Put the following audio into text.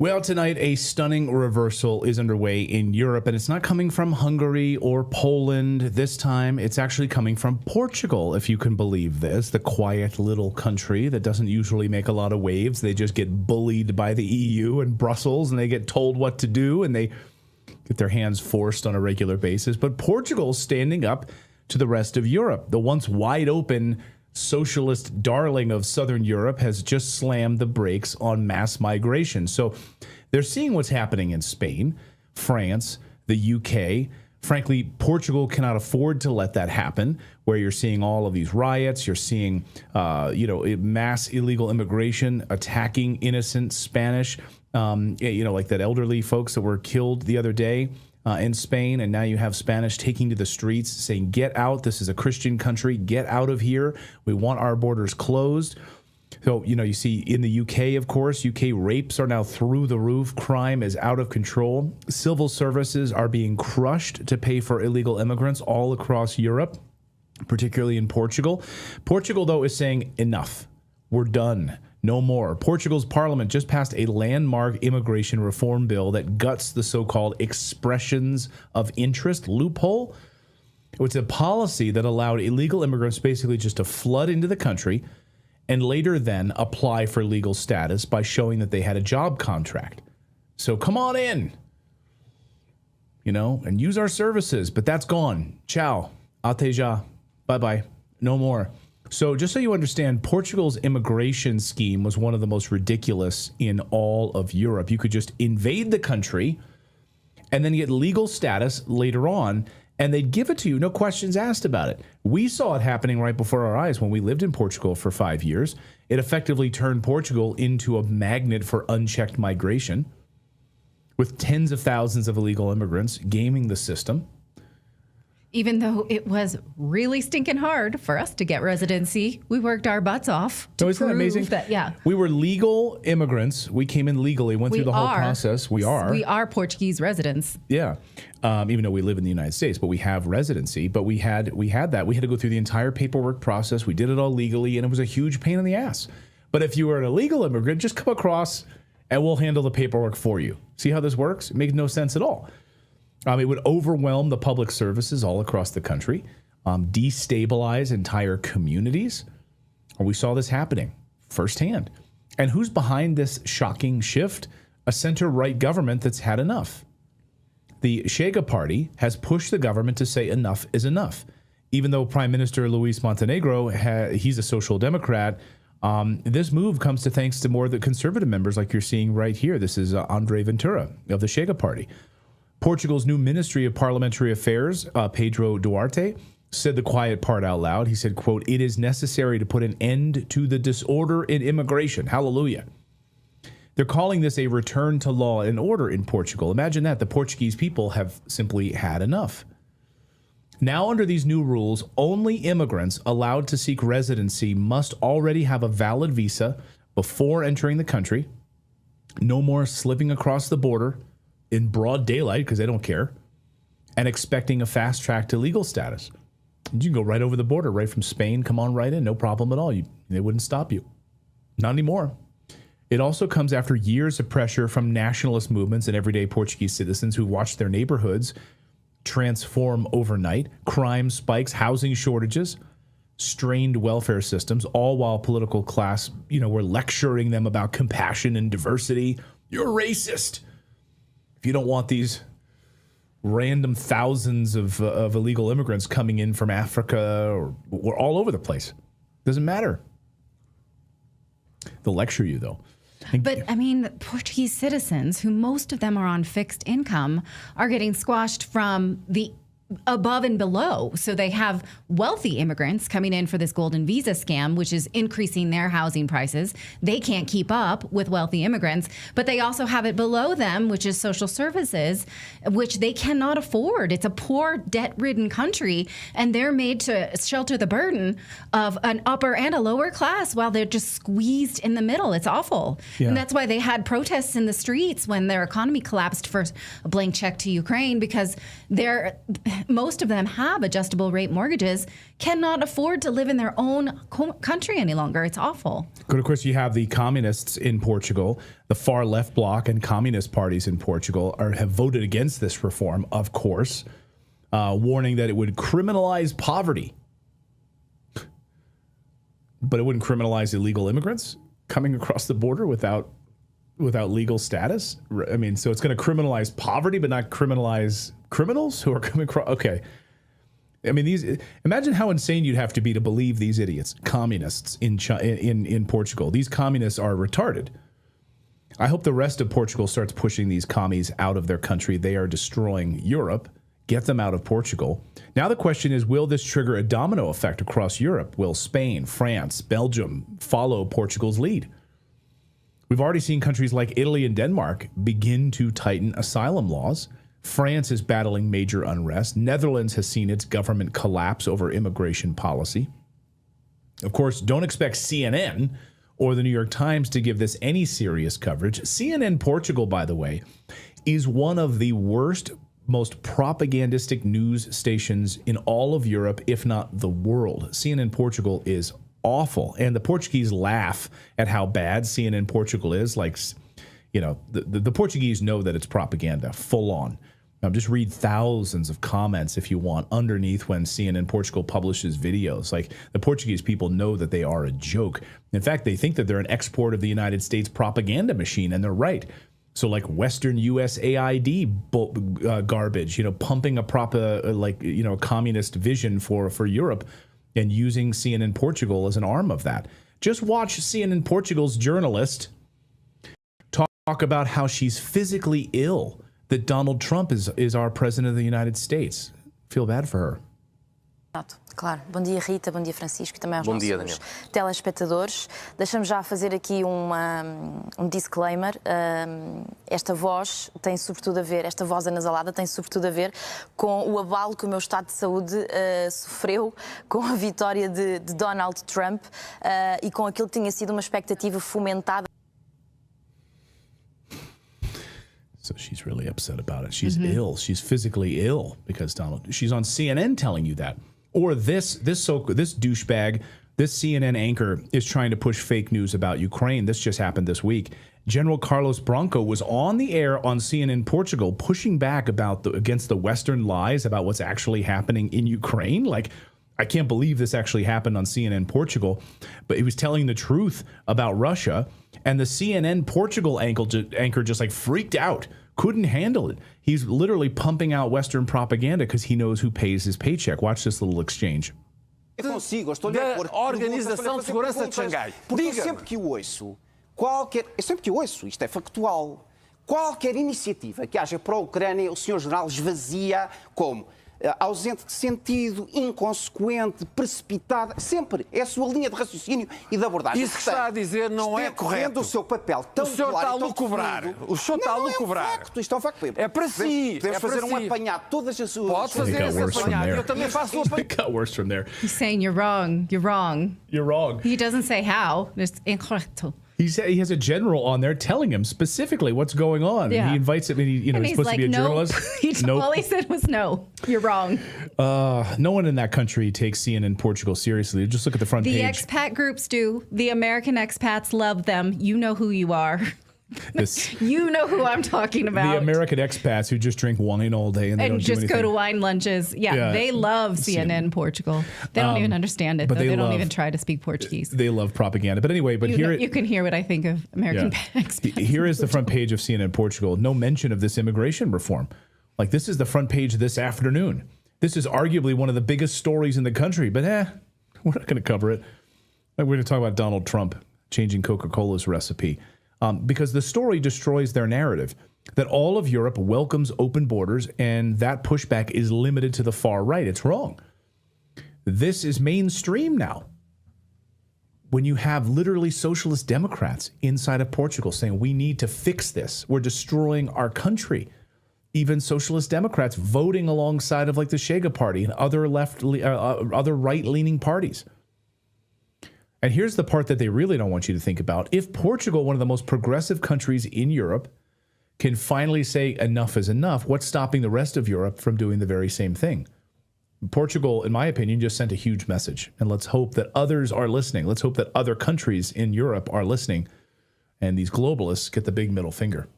Well, tonight, a stunning reversal is underway in Europe, and it's not coming from Hungary or Poland. This time, it's actually coming from Portugal, if you can believe this. The quiet little country that doesn't usually make a lot of waves. They just get bullied by the EU and Brussels, and they get told what to do, and they get their hands forced on a regular basis. But Portugal's standing up to the rest of Europe. The once wide open socialist darling of Southern Europe has just slammed the brakes on mass migration. So they're seeing what's happening in Spain, France, the UK. Frankly, Portugal cannot afford to let that happen, where you're seeing all of these riots. You're seeing, mass illegal immigration attacking innocent Spanish, like that elderly folks that were killed the other day in Spain, and now you have Spanish taking to the streets saying, get out, this is a Christian country, get out of here, we want our borders closed. So, you see in the UK, of course, UK rapes are now through the roof, crime is out of control, civil services are being crushed to pay for illegal immigrants all across Europe, particularly in Portugal. Portugal, though, is saying enough, we're done. No more. Portugal's parliament just passed a landmark immigration reform bill that guts the so-called expressions of interest loophole. It's a policy that allowed illegal immigrants basically just to flood into the country and later then apply for legal status by showing that they had a job contract. So come on in, and use our services. But that's gone. Ciao. Até já. Bye-bye. No more. So just so you understand, Portugal's immigration scheme was one of the most ridiculous in all of Europe. You could just invade the country and then get legal status later on, and they'd give it to you, no questions asked about it. We saw it happening right before our eyes when we lived in Portugal for 5 years. It effectively turned Portugal into a magnet for unchecked migration, with tens of thousands of illegal immigrants gaming the system. Even though it was really stinking hard for us to get residency, we worked our butts off to isn't that amazing? We were legal immigrants. We came in legally, went through the whole process. We are Portuguese residents. Yeah, even though we live in the United States, but we have residency. But we had that. We had to go through the entire paperwork process. We did it all legally, and it was a huge pain in the ass. But if you were an illegal immigrant, just come across, and we'll handle the paperwork for you. See how this works? It makes no sense at all. It would overwhelm the public services all across the country, destabilize entire communities. We saw this happening firsthand. And who's behind this shocking shift? A center-right government that's had enough. The Chega party has pushed the government to say enough is enough. Even though Prime Minister Luis Montenegro, he's a social democrat, this move comes to thanks to more of the conservative members like you're seeing right here. This is André Ventura of the Chega party. Portugal's new Ministry of Parliamentary Affairs, Pedro Duarte, said the quiet part out loud. He said, quote, "It is necessary to put an end to the disorder in immigration." Hallelujah. They're calling this a return to law and order in Portugal. Imagine that. The Portuguese people have simply had enough. Now, under these new rules, only immigrants allowed to seek residency must already have a valid visa before entering the country. No more slipping across the border in broad daylight, because they don't care, and expecting a fast track to legal status. You can go right over the border, right from Spain, come on right in, no problem at all. They wouldn't stop you. Not anymore. It also comes after years of pressure from nationalist movements and everyday Portuguese citizens who watched their neighborhoods transform overnight. Crime spikes, housing shortages, strained welfare systems, all while political class, were lecturing them about compassion and diversity. You're racist if you don't want these random thousands of illegal immigrants coming in from Africa or all over the place. Doesn't matter. They'll lecture you, though. But, Portuguese citizens, who most of them are on fixed income, are getting squashed from the above and below. So they have wealthy immigrants coming in for this golden visa scam, which is increasing their housing prices. They can't keep up with wealthy immigrants, but they also have it below them, which is social services, which they cannot afford. It's a poor, debt-ridden country, and they're made to shelter the burden of an upper and a lower class while they're just squeezed in the middle. It's awful. Yeah. And that's why they had protests in the streets when their economy collapsed for a blank check to Ukraine, because most of them have adjustable rate mortgages, cannot afford to live in their own country any longer. It's awful. But of course, you have the communists in Portugal, the far left bloc and communist parties in Portugal have voted against this reform, of course, warning that it would criminalize poverty. But it wouldn't criminalize illegal immigrants coming across the border without legal status. I mean, so it's going to criminalize poverty, but not criminalize criminals who are coming across. Okay. I mean, imagine how insane you'd have to be to believe these idiots, communists in Portugal. These communists are retarded. I hope the rest of Portugal starts pushing these commies out of their country. They are destroying Europe. Get them out of Portugal. Now the question is, will this trigger a domino effect across Europe? Will Spain, France, Belgium follow Portugal's lead? We've already seen countries like Italy and Denmark begin to tighten asylum laws. France is battling major unrest. Netherlands has seen its government collapse over immigration policy. Of course, don't expect CNN or the New York Times to give this any serious coverage. CNN Portugal, by the way, is one of the worst, most propagandistic news stations in all of Europe, if not the world. CNN Portugal is awful. And the Portuguese laugh at how bad CNN Portugal is. Like, you know, the Portuguese know that it's propaganda, full on. Now, just read thousands of comments if you want underneath when CNN Portugal publishes videos. Like, the Portuguese people know that they are a joke. In fact, they think that they're an export of the United States propaganda machine, and they're right. So like Western USAID garbage, you know, pumping a communist vision for Europe and using CNN Portugal as an arm of that. Just watch CNN Portugal's journalist talk about how she's physically ill, that Donald Trump is our president of the United States. Feel bad for her. Claro. Bom dia, Rita. Bom dia, Francisco. Também aos nossos telespectadores. Deixa-me já fazer aqui um disclaimer. Esta voz tem sobretudo a ver, esta voz anasalada tem sobretudo a ver com o abalo que o meu estado de saúde sofreu com a vitória de Donald Trump e com aquilo que tinha sido uma expectativa fomentada. So she's really upset about it. She's ill. She's physically ill because she's on CNN telling you that. Or this douchebag, this CNN anchor is trying to push fake news about Ukraine. This just happened this week. General Carlos Branco was on the air on CNN Portugal pushing back against the Western lies about what's actually happening in Ukraine. Like, I can't believe this actually happened on CNN Portugal, but he was telling the truth about Russia, and the CNN Portugal anchor just like freaked out, couldn't handle it. He's literally pumping out Western propaganda because he knows who pays his paycheck. Watch this little exchange. Da Organização de Segurança de Xangai. Porque sempre que o ouço, isto é factual, qualquer iniciativa que haja para a Ucrânia, o Sr. General esvazia como ausente de sentido, inconsequente, precipitada, sempre. É a sua linha de raciocínio e de abordagem. Isso que está a dizer não é correto. O seu papel tão o senhor está a lucubrar. O senhor está a lucubrar. Isto é um facto. É para si. Podemos fazer um apanhado de todas as suas... Pode fazer esse apanhado. Eu também faço o apanhado. It got worse from there. He's saying you're wrong. You're wrong. You're wrong. He doesn't say how. It's incorrecto. He has a general on there telling him specifically what's going on. Yeah. He invites him, and he's supposed like, to be a journalist. Nope. All he said was no. You're wrong. No one in that country takes CNN Portugal seriously. Just look at the front page. The expat groups do. The American expats love them. You know who you are. You know who I'm talking about. The American expats who just drink wine all day and they don't just do go to wine lunches. Yeah, they love CNN Portugal. They don't even understand it. But they don't even try to speak Portuguese. They love propaganda. But anyway, you can hear what I think of American expats. Here is the front page of CNN Portugal. No mention of this immigration reform. Like, this is the front page this afternoon. This is arguably one of the biggest stories in the country. But we're not going to cover it. We're going to talk about Donald Trump changing Coca-Cola's recipe. Because the story destroys their narrative that all of Europe welcomes open borders and that pushback is limited to the far right. It's wrong. This is mainstream now. When you have literally socialist Democrats inside of Portugal saying we need to fix this, we're destroying our country. Even socialist Democrats voting alongside of like the Chega Party and other other right-leaning parties. And here's the part that they really don't want you to think about. If Portugal, one of the most progressive countries in Europe, can finally say enough is enough, what's stopping the rest of Europe from doing the very same thing? Portugal, in my opinion, just sent a huge message. And let's hope that others are listening. Let's hope that other countries in Europe are listening. And these globalists get the big middle finger.